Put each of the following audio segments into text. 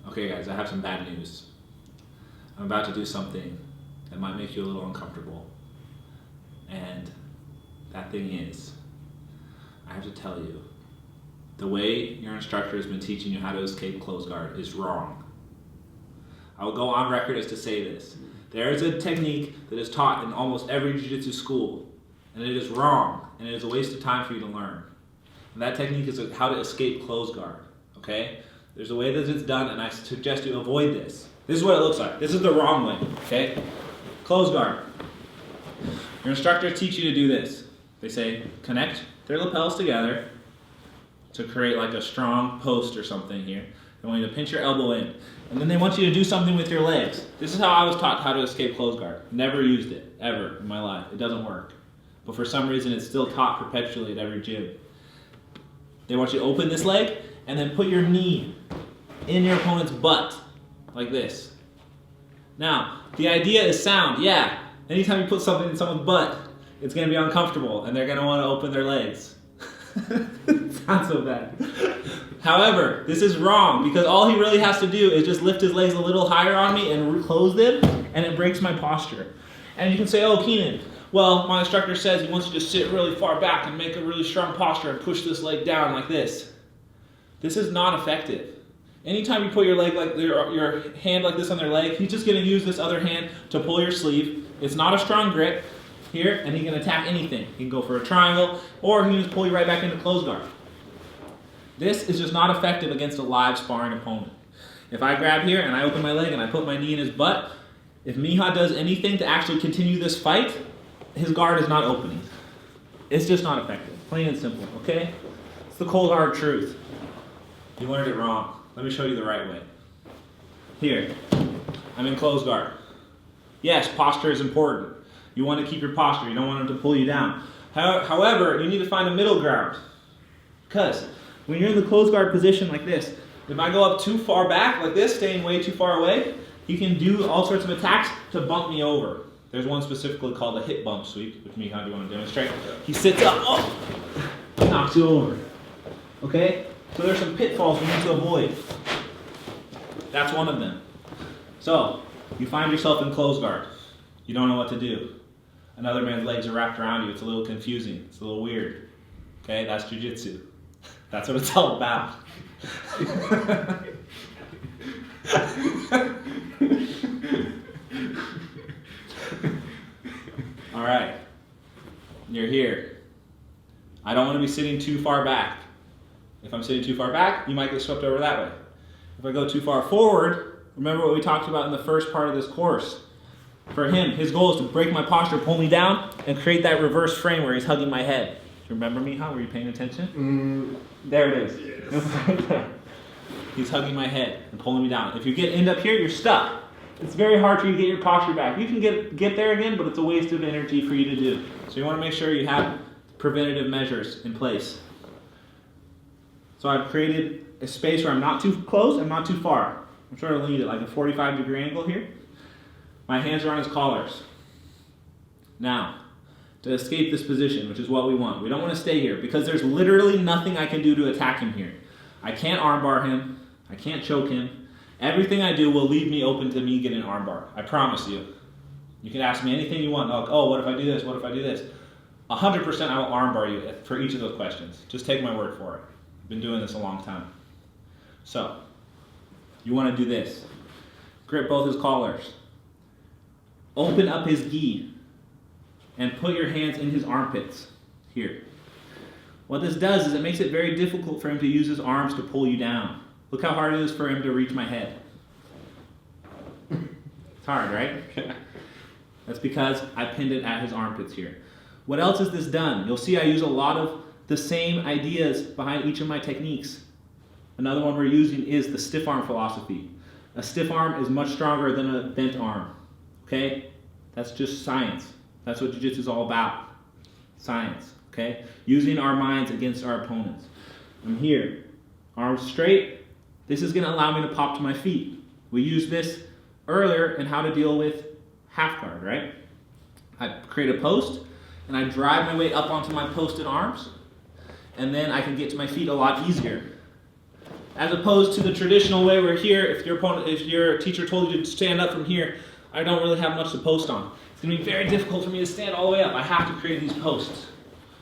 Okay guys, I have some bad news. I'm about to do something that might make you a little uncomfortable. And that thing is, I have to tell you, the way your instructor has been teaching you how to escape close guard is wrong. I will go on record as to say this. There is a technique that is taught in almost every jiu-jitsu school, and it is wrong, and it is a waste of time for you to learn. And that technique is how to escape close guard, okay? There's a way that it's done, and I suggest you avoid this. This is what it looks like. This is the wrong way, okay? Close guard. Your instructors teach you to do this. They say, connect their lapels together to create like a strong post or something here. They want you to pinch your elbow in. And then they want you to do something with your legs. This is how I was taught how to escape close guard. Never used it, ever, in my life. It doesn't work. But for some reason, it's still taught perpetually at every gym. They want you to open this leg and then put your knee in your opponent's butt, like this. Now, the idea is sound. Yeah, anytime you put something in someone's butt, it's going to be uncomfortable, and they're going to want to open their legs. It's not so bad. However, this is wrong, because all he really has to do is just lift his legs a little higher on me and close them, and it breaks my posture. And you can say, oh, Keenan, well, my instructor says he wants you to sit really far back and make a really strong posture and push this leg down like this. This is not effective. Anytime you put your leg like your hand like this on their leg, he's just going to use this other hand to pull your sleeve. It's not a strong grip here, and he can attack anything. He can go for a triangle, or he can just pull you right back into close guard. This is just not effective against a live sparring opponent. If I grab here and I open my leg and I put my knee in his butt, if Miha does anything to actually continue this fight, his guard is not opening. It's just not effective. Plain and simple, okay? It's the cold hard truth. You learned it wrong. Let me show you the right way. Here, I'm in close guard. Yes, posture is important. You want to keep your posture. You don't want him to pull you down. However, you need to find a middle ground. Because when you're in the close guard position like this, if I go up too far back like this, staying way too far away, he can do all sorts of attacks to bump me over. There's one specifically called a hip bump sweep, which Miha, do you want to demonstrate? He sits up, oh, knocks you over. Okay? So there's some pitfalls we need to avoid. That's one of them. So, you find yourself in close guard. You don't know what to do. Another man's legs are wrapped around you. It's a little confusing. It's a little weird. Okay, that's jiu-jitsu. That's what it's all about. All right, you're here. I don't want to be sitting too far back. If I'm sitting too far back, you might get swept over that way. If I go too far forward, remember what we talked about in the first part of this course. For him, his goal is to break my posture, pull me down, and create that reverse frame where he's hugging my head. Do you remember, Miha? Were you paying attention? There it is. Yes. He's hugging my head and pulling me down. If you end up here, you're stuck. It's very hard for you to get your posture back. You can get there again, but it's a waste of energy for you to do. So you want to make sure you have preventative measures in place. So I've created a space where I'm not too close and not too far. I'm trying to lead it like a 45-degree angle here. My hands are on his collars. Now, to escape this position, which is what we want, we don't want to stay here because there's literally nothing I can do to attack him here. I can't armbar him. I can't choke him. Everything I do will leave me open to me getting armbar. I promise you. You can ask me anything you want. Oh, what if I do this? What if I do this? 100% I will armbar you for each of those questions. Just take my word for it. I've been doing this a long time. So, you want to do this. Grip both his collars. Open up his gi and put your hands in his armpits here. What this does is it makes it very difficult for him to use his arms to pull you down. Look how hard it is for him to reach my head. It's hard, right? That's because I pinned it at his armpits here. What else has this done? You'll see I use a lot of the same ideas behind each of my techniques. Another one we're using is the stiff arm philosophy. A stiff arm is much stronger than a bent arm. Okay? That's just science. That's what jiu-jitsu is all about. Science. Okay? Using our minds against our opponents. I'm here. Arms straight. This is going to allow me to pop to my feet. We used this earlier in how to deal with half guard, right? I create a post, and I drive my way up onto my posted arms, and then I can get to my feet a lot easier. as opposed to the traditional way where here, if your teacher told you to stand up from here, I don't really have much to post on. It's going to be very difficult for me to stand all the way up. I have to create these posts.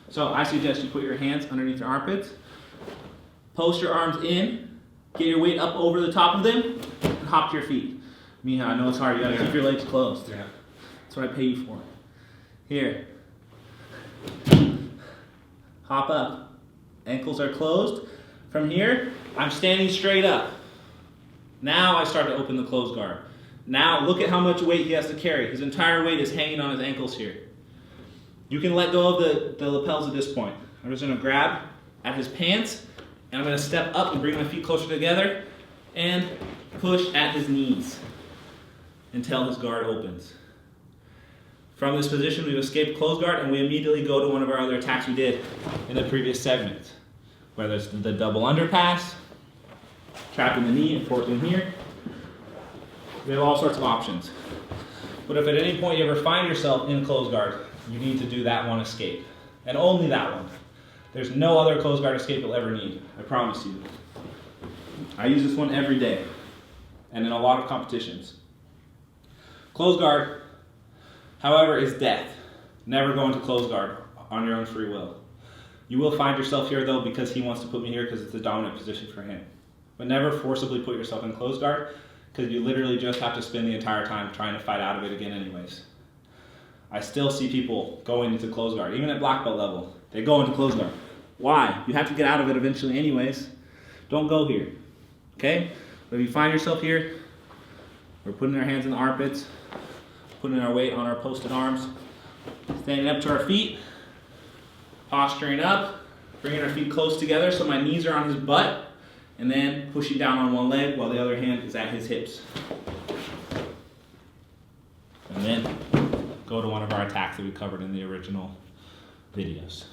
So I suggest you put your hands underneath your armpits, post your arms in, get your weight up over the top of them, and hop to your feet. Miha, I know it's hard. You got to keep your legs closed. Yeah. That's what I pay you for. Here. Hop up. Ankles are closed. From here, I'm standing straight up. Now I start to open the closed guard. Now look at how much weight he has to carry. His entire weight is hanging on his ankles here. You can let go of the lapels at this point. I'm just going to grab at his pants, and I'm going to step up and bring my feet closer together and push at his knees until his guard opens. From this position, we've escaped closed guard, and we immediately go to one of our other attacks we did in the previous segment. Whether it's the double underpass, trapping the knee and forked in here. We have all sorts of options. But if at any point you ever find yourself in closed guard, you need to do that one escape. And only that one. There's no other closed guard escape you'll ever need. I promise you. I use this one every day. And in a lot of competitions. Closed guard, however, is death. Never go into closed guard on your own free will. You will find yourself here though because he wants to put me here because it's the dominant position for him. But never forcibly put yourself in closed guard because you literally just have to spend the entire time trying to fight out of it again anyways. I still see people going into closed guard, even at black belt level. They go into closed guard. Why? You have to get out of it eventually anyways. Don't go here. Okay? But if you find yourself here, we're putting our hands in the armpits, putting our weight on our posted arms, standing up to our feet, posturing up, bringing our feet close together so my knees are on his butt, and then pushing down on one leg while the other hand is at his hips. And then go to one of our attacks that we covered in the original videos.